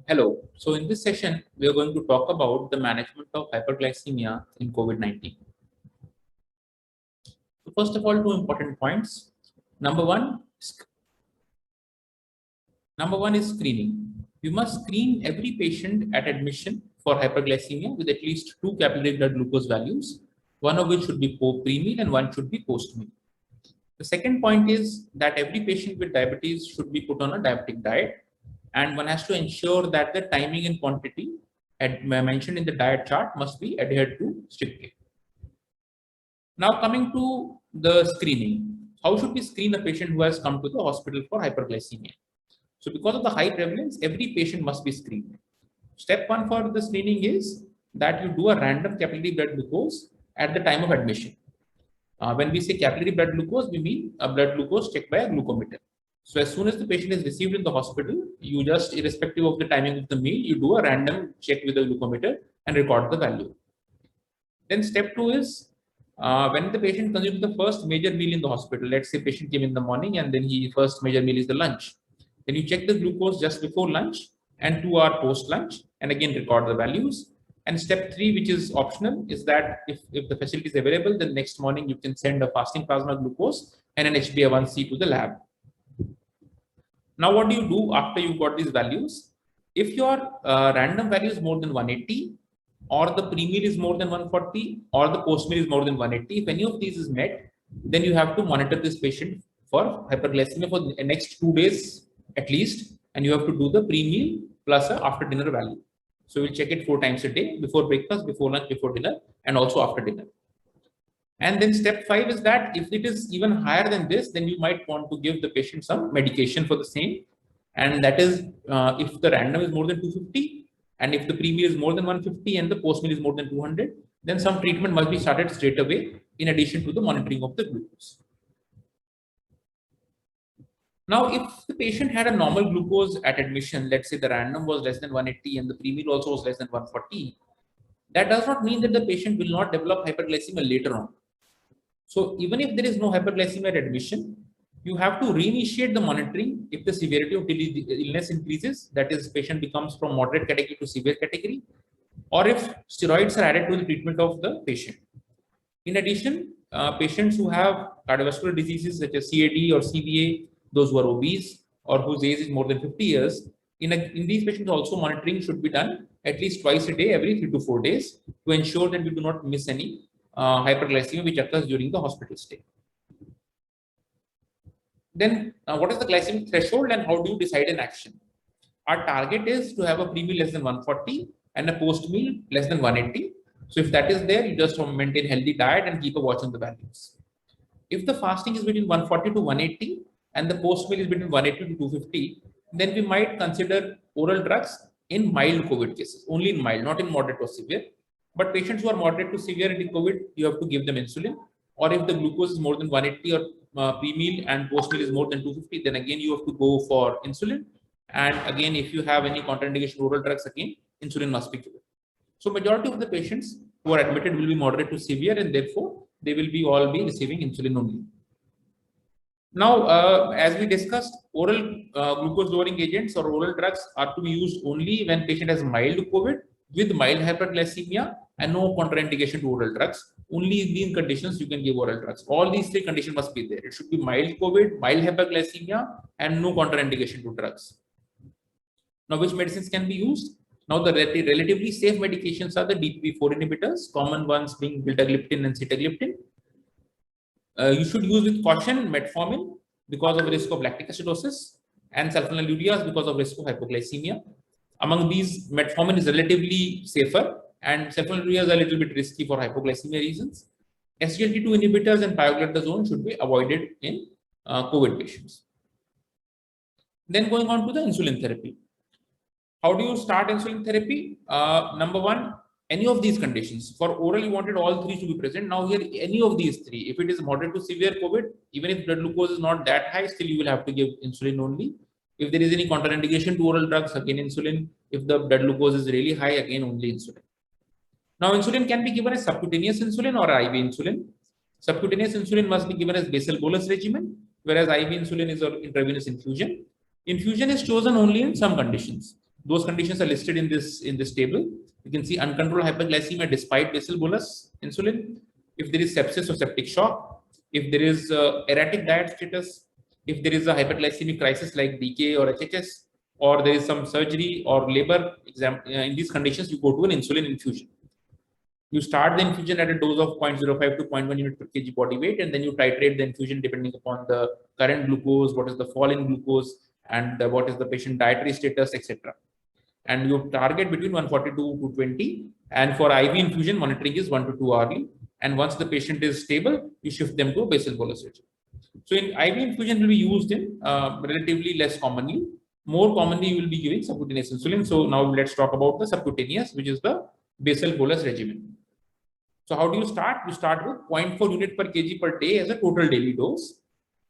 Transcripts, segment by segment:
Hello. So in this session, we are going to talk about the management of hyperglycemia in COVID-19. So first of all, two important points. Number one, number one is screening. You must screen every patient at admission for hyperglycemia with at least 2 capillary blood glucose values, one of which should be pre-meal and one should be post-meal. The second point is that every patient with diabetes should be put on a diabetic diet, and one has to ensure that the timing and quantity mentioned in the diet chart must be adhered to strictly. Now coming to the screening, how should we screen a patient who has come to the hospital for hyperglycemia? So because of the high prevalence, every patient must be screened. Step one for the screening is that you do a random capillary blood glucose at the time of admission. When we say capillary blood glucose, we mean a blood glucose checked by a glucometer. So as soon as the patient is received in the hospital, you just, irrespective of the timing of the meal, you do a random check with a glucometer and record the value. Then step two is when the patient consumes the first major meal in the hospital. Let's say patient came in the morning and then his first major meal is the lunch. Then you check the glucose just before lunch and 2 hours post lunch, and again record the values. And step three, which is optional, is that if the facility is available, then next morning you can send a fasting plasma glucose and an HbA1c to the lab. Now, what do you do after you got these values? If your random value is more than 180, or the pre-meal is more than 140, or the post-meal is more than 180, if any of these is met, then you have to monitor this patient for hyperglycemia for the next 2 days at least, and you have to do the pre-meal plus a after dinner value. So we'll check it 4 times a day: before breakfast, before lunch, before dinner, and also after dinner. And then step 5 is that if it is even higher than this, then you might want to give the patient some medication for the same. And that is if the random is more than 250, and if the pre-meal is more than 150 and the post-meal is more than 200, then some treatment must be started straight away in addition to the monitoring of the glucose. Now, if the patient had a normal glucose at admission, let's say the random was less than 180 and the pre-meal also was less than 140, that does not mean that the patient will not develop hyperglycemia later on. So even if there is no hyperglycemia at admission, you have to reinitiate the monitoring if the severity of the illness increases, that is, patient becomes from moderate category to severe category, or if steroids are added to the treatment of the patient. In addition, patients who have cardiovascular diseases such as CAD or CVA, those who are obese or whose age is more than 50 years, in these patients also monitoring should be done at least twice a day, every 3 to 4 days, to ensure that we do not miss any hyperglycemia which occurs during the hospital stay. Then what is the glycemic threshold and how do you decide an action? Our target is to have a pre-meal less than 140 and a post-meal less than 180. So if that is there, you just maintain healthy diet and keep a watch on the values. If the fasting is between 140 to 180 and the post-meal is between 180 to 250, then we might consider oral drugs in mild COVID cases, only in mild, not in moderate or severe. But patients who are moderate to severe in COVID, you have to give them insulin. Or if the glucose is more than 180 or pre-meal and post-meal is more than 250, then again you have to go for insulin. And again, if you have any contraindication oral drugs, again, insulin must be given. So majority of the patients who are admitted will be moderate to severe, and therefore they will be all be receiving insulin only. Now, as we discussed, oral glucose lowering agents or oral drugs are to be used only when patient has mild COVID with mild hyperglycemia and no contraindication to oral drugs. Only in these conditions you can give oral drugs. All these 3 conditions must be there. It should be mild COVID, mild hyperglycemia, and no contraindication to drugs. Now, which medicines can be used? Now, the relatively safe medications are the DPP-4 inhibitors, common ones being vildagliptin and sitagliptin. You should use with caution metformin because of risk of lactic acidosis and sulfonylureas because of risk of hypoglycemia. Among these, metformin is relatively safer and sulfonylureas are a little bit risky for hypoglycemia reasons. SGLT2 inhibitors and pioglitazone should be avoided in COVID patients. Then going on to the insulin therapy. How do you start insulin therapy? Number one, any of these conditions. For oral, you wanted all 3 to be present. Now here, any of these 3, if it is moderate to severe COVID, even if blood glucose is not that high, still you will have to give insulin only. If there is any contraindication to oral drugs, again insulin. If the blood glucose is really high, again only insulin. Now insulin can be given as subcutaneous insulin or IV insulin. Subcutaneous insulin must be given as basal bolus regimen, whereas IV insulin is an intravenous infusion. Infusion is chosen only in some conditions. Those conditions are listed in this table. You can see uncontrolled hyperglycemia despite basal bolus insulin, if there is sepsis or septic shock, if there is erratic diet status, if there is a hyperglycemic crisis like DKA or HHS, or there is some surgery or labor. In these conditions, you go to an insulin infusion. You start the infusion at a dose of 0.05 to 0.1 unit per kg body weight, and then you titrate the infusion depending upon the current glucose, what is the fall in glucose, and what is the patient dietary status, etc. And you target between 142 to 20. And for IV infusion, monitoring is 1 to 2 hourly. And once the patient is stable, you shift them to a basal bolus regimen. So in IV infusion will be used in relatively less commonly. More commonly, you will be giving subcutaneous insulin. So now let's talk about the subcutaneous, which is the basal bolus regimen. So how do you start? You start with 0.4 unit per kg per day as a total daily dose.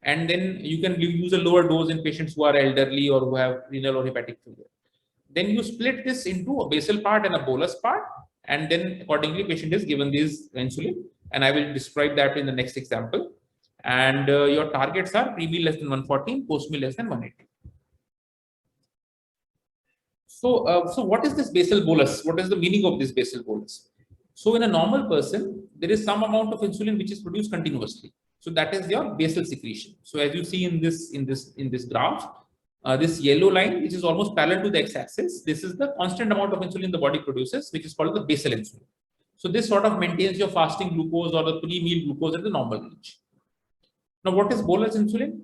And then you can use a lower dose in patients who are elderly or who have renal or hepatic failure. Then you split this into a basal part and a bolus part. And then accordingly, patient is given this insulin. And I will describe that in the next example. And your targets are pre-meal less than 114, post-meal less than 180. So what is this basal bolus? What is the meaning of this basal bolus? So in a normal person, there is some amount of insulin which is produced continuously. So that is your basal secretion. So as you see in this graph, this yellow line, which is almost parallel to the x-axis, this is the constant amount of insulin the body produces, which is called the basal insulin. So this sort of maintains your fasting glucose or the pre-meal glucose at the normal range. Now, what is bolus insulin?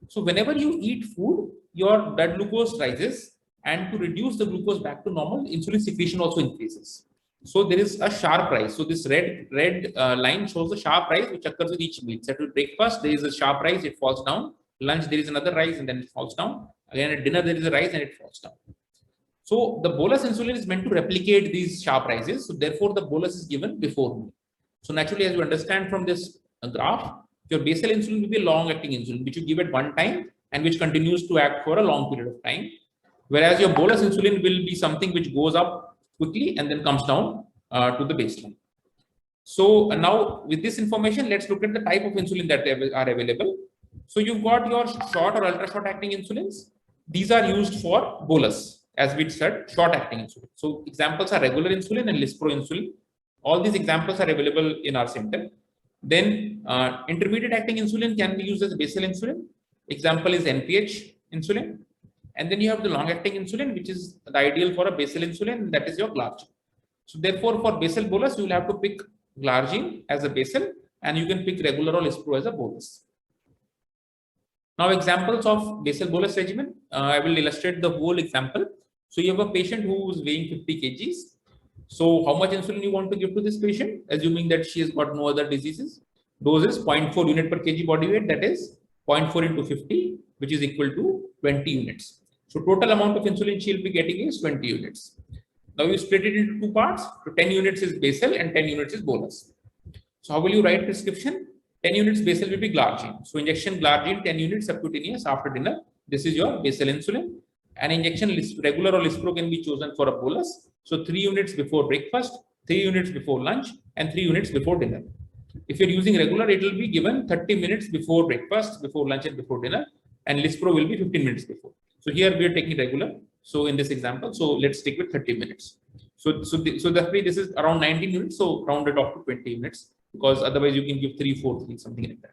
So whenever you eat food, your blood glucose rises, and to reduce the glucose back to normal, insulin secretion also increases. So there is a sharp rise. So this red line shows the sharp rise which occurs with each meal. So at breakfast, there is a sharp rise, it falls down. Lunch, there is another rise, and then it falls down. Again, at dinner, there is a rise, and it falls down. So the bolus insulin is meant to replicate these sharp rises. So therefore, the bolus is given before meal. So naturally, as you understand from this graph, your basal insulin will be a long-acting insulin, which you give at one time and which continues to act for a long period of time. Whereas your bolus insulin will be something which goes up quickly and then comes down to the baseline. So now with this information, let's look at the type of insulin that are available. So you've got your short or ultra short acting insulins. These are used for bolus, as we said, short acting insulin. So examples are regular insulin and Lispro insulin. All these examples are available in our center. Then intermediate acting insulin can be used as basal insulin. Example is NPH insulin. And then you have the long acting insulin, which is the ideal for a basal insulin, that is your glargine. So therefore, for basal bolus, you will have to pick glargine as a basal, and you can pick regular or Lispro as a bolus. Now, examples of basal bolus regimen, I will illustrate the whole example. So you have a patient who is weighing 50 kgs. So how much insulin you want to give to this patient, assuming that she has got no other diseases? Dose is 0.4 unit per kg body weight, that is 0.4 into 50, which is equal to 20 units. So total amount of insulin she will be getting is 20 units. Now you split it into two parts. So 10 units is basal and 10 units is bolus. So how will you write prescription? 10 units basal will be glargine. So injection glargine 10 units subcutaneous after dinner. This is your basal insulin. And injection regular or Lispro can be chosen for a bolus. So 3 units before breakfast, 3 units before lunch, and 3 units before dinner. If you're using regular, it will be given 30 minutes before breakfast, before lunch, and before dinner. And Lispro will be 15 minutes before. So here we are taking regular. So in this example, so let's stick with 30 minutes. So definitely this is around 19 units. So round it off to 20 units, because otherwise you can give 3, 4, 3, something like that.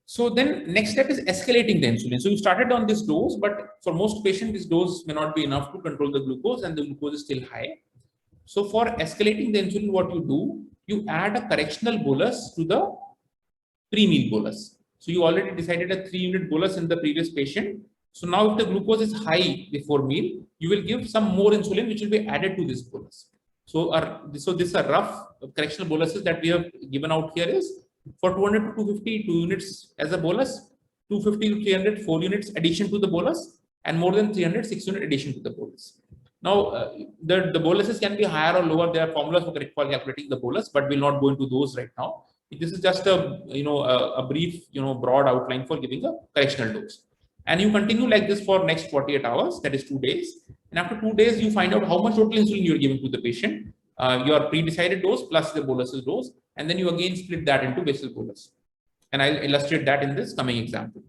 So then next step is escalating the insulin. So you started on this dose, but for most patients, this dose may not be enough to control the glucose, and the glucose is still high. So for escalating the insulin, what you do, you add a correctional bolus to the pre-meal bolus. So you already decided a 3-unit bolus in the previous patient. So now if the glucose is high before meal, you will give some more insulin, which will be added to this bolus. So this are rough correctional boluses that we have given out here is for 200 to 250, 2 units as a bolus, 250 to 300, 4 units addition to the bolus, and more than 300, 6 unit addition to the bolus. Now, the boluses can be higher or lower. There are formulas for calculating the bolus, but we'll not go into those right now. This is just a brief, broad outline for giving a correctional dose. And you continue like this for next 48 hours, that is 2 days. And after 2 days, you find out how much total insulin you're giving to the patient, your pre-decided dose plus the bolus's dose, and then you again split that into basal bolus. And I'll illustrate that in this coming example.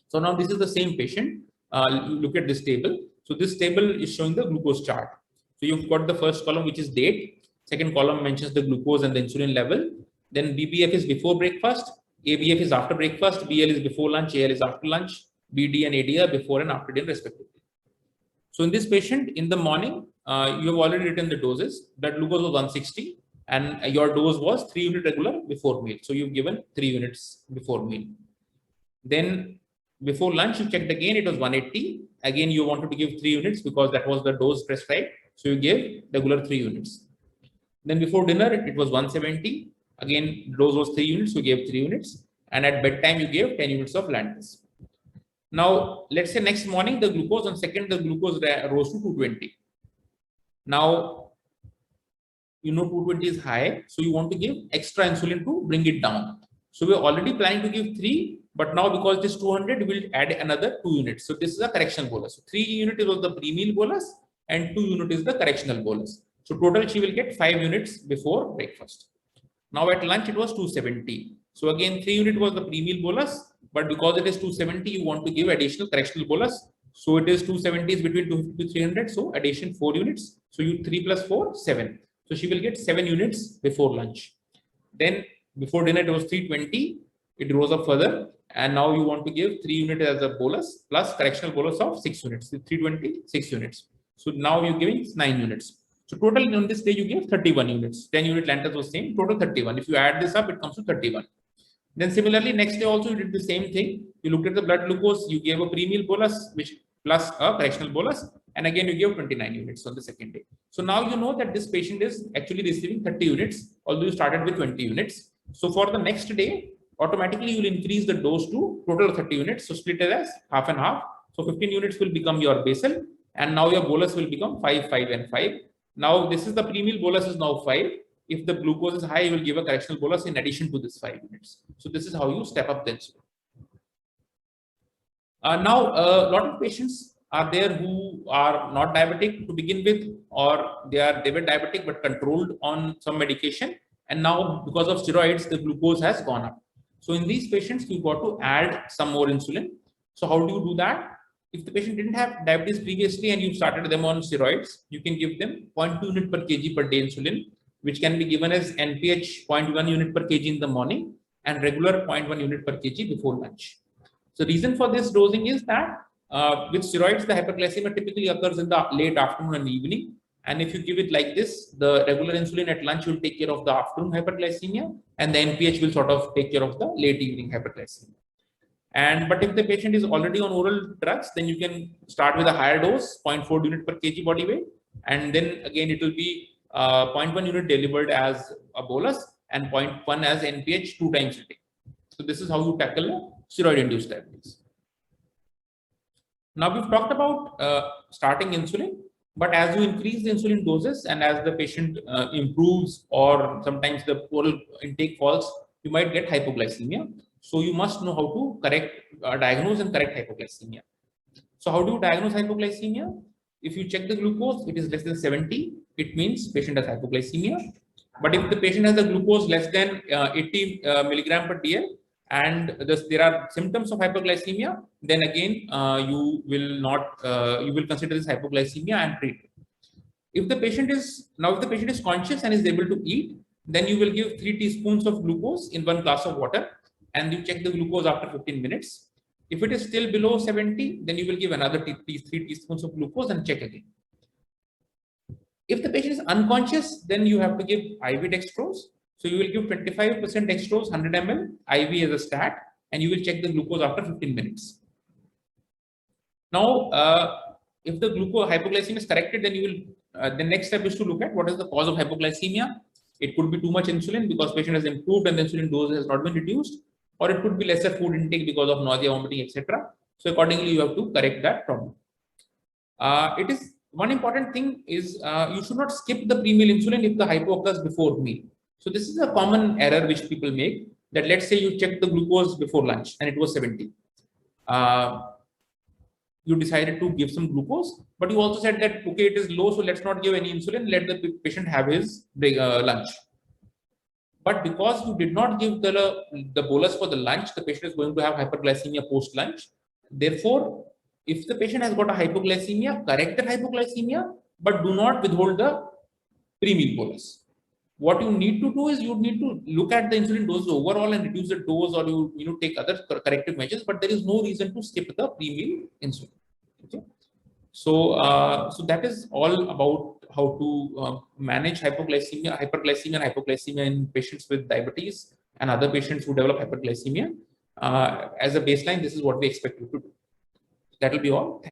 So now this is the same patient. look at this table. So this table is showing the glucose chart. So you've got the first column, which is date. Second column mentions the glucose and the insulin level. Then BBF is before breakfast. ABF is after breakfast. BL is before lunch. AL is after lunch. BD and AD are before and after dinner, respectively. So in this patient, in the morning, you have already written the doses. Blood glucose was 160, and your dose was 3 units regular before meal. So you've given 3 units before meal. Then before lunch, you checked again, it was 180. Again, you wanted to give 3 units because that was the dose prescribed. So you gave regular 3 units. Then before dinner, it was 170. Again, dose was 3 units, you gave 3 units. And at bedtime, you gave 10 units of Lantus. Now, let's say next morning, the glucose, on second, the glucose rose to 220. Now, you know 220 is high, so you want to give extra insulin to bring it down. So we're already planning to give 3, but now because this 200, we'll add another 2 units. So this is a correctional bolus. So 3 units was the pre-meal bolus and 2 units is the correctional bolus. So total she will get 5 units before breakfast. Now at lunch it was 270. So again 3 units was the pre-meal bolus, but because it is 270, you want to give additional correctional bolus. So it is 270 is between 250 to 300. So addition 4 units. So you 3 plus 4, 7. So she will get 7 units before lunch. Then before dinner it was 320. It rose up further. And now you want to give 3 units as a bolus plus correctional bolus of 6 units. 320, 6 units. So now you're giving 9 units. So total on this day you give 31 units. 10 unit Lantus was same, total 31. If you add this up, it comes to 31. Then similarly, next day also you did the same thing. You looked at the blood glucose, you gave a pre-meal bolus, which plus a correctional bolus, and again you gave 29 units on the second day. So now you know that this patient is actually receiving 30 units, although you started with 20 units. So for the next day, automatically you will increase the dose to total 30 units. So split it as half and half. So 15 units will become your basal, and now your bolus will become 5, 5, and 5. Now this is the pre-meal bolus is now 5. If the glucose is high, you will give a correctional bolus in addition to this 5 units. So this is how you step up the insulin. Now, a lot of patients are there who are not diabetic to begin with, or they were diabetic but controlled on some medication, and now because of steroids, the glucose has gone up. So in these patients, you got to add some more insulin. So how do you do that? If the patient didn't have diabetes previously and you started them on steroids, you can give them 0.2 unit per kg per day insulin, which can be given as NPH 0.1 unit per kg in the morning and regular 0.1 unit per kg before lunch. So reason for this dosing is that with steroids, the hyperglycemia typically occurs in the late afternoon and evening. And if you give it like this, the regular insulin at lunch will take care of the afternoon hyperglycemia, and the NPH will sort of take care of the late evening hyperglycemia. But if the patient is already on oral drugs, then you can start with a higher dose, 0.4 unit per kg body weight, and then again it will be 0.1 unit delivered as a bolus and 0.1 as NPH 2 times a day. So this is how you tackle steroid-induced diabetes. Now we've talked about starting insulin, but as you increase the insulin doses and as the patient improves, or sometimes the oral intake falls, you might get hypoglycemia. So you must know how to diagnose and correct hypoglycemia. So how do you diagnose hypoglycemia? If you check the glucose, it is less than 70, it means patient has hypoglycemia. But if the patient has the glucose less than 80 milligram per dl, and there are symptoms of hypoglycemia, then again you will consider this hypoglycemia and treat it. If the patient is conscious and is able to eat, then you will give 3 teaspoons of glucose in 1 glass of water, and you check the glucose after 15 minutes. If it is still below 70, then you will give another 3 teaspoons of glucose and check again. If the patient is unconscious, then you have to give IV dextrose. So you will give 25% dextrose, 100 ml, IV as a stat, and you will check the glucose after 15 minutes. Now, if the hypoglycemia is corrected, then you will, the next step is to look at what is the cause of hypoglycemia. It could be too much insulin because patient has improved and the insulin dose has not been reduced, or it could be lesser food intake because of nausea, vomiting, etc. So accordingly, you have to correct that problem. It is one important thing is you should not skip the pre-meal insulin if the hypo occurs before meal. So this is a common error which people make, that let's say you check the glucose before lunch and it was 70. You decided to give some glucose, but you also said that, okay, it is low, so let's not give any insulin, let the patient have his lunch. But because you did not give the bolus for the lunch, the patient is going to have hyperglycemia post-lunch. Therefore, if the patient has got a hypoglycemia, correct the hypoglycemia, but do not withhold the pre-meal bolus. What you need to do is you need to look at the insulin dose overall and reduce the dose, or you take other corrective measures, but there is no reason to skip the pre-meal insulin. Okay. So that is all about how to manage hypoglycemia, hyperglycemia and hypoglycemia in patients with diabetes and other patients who develop hyperglycemia. As a baseline, this is what we expect you to do. That will be all.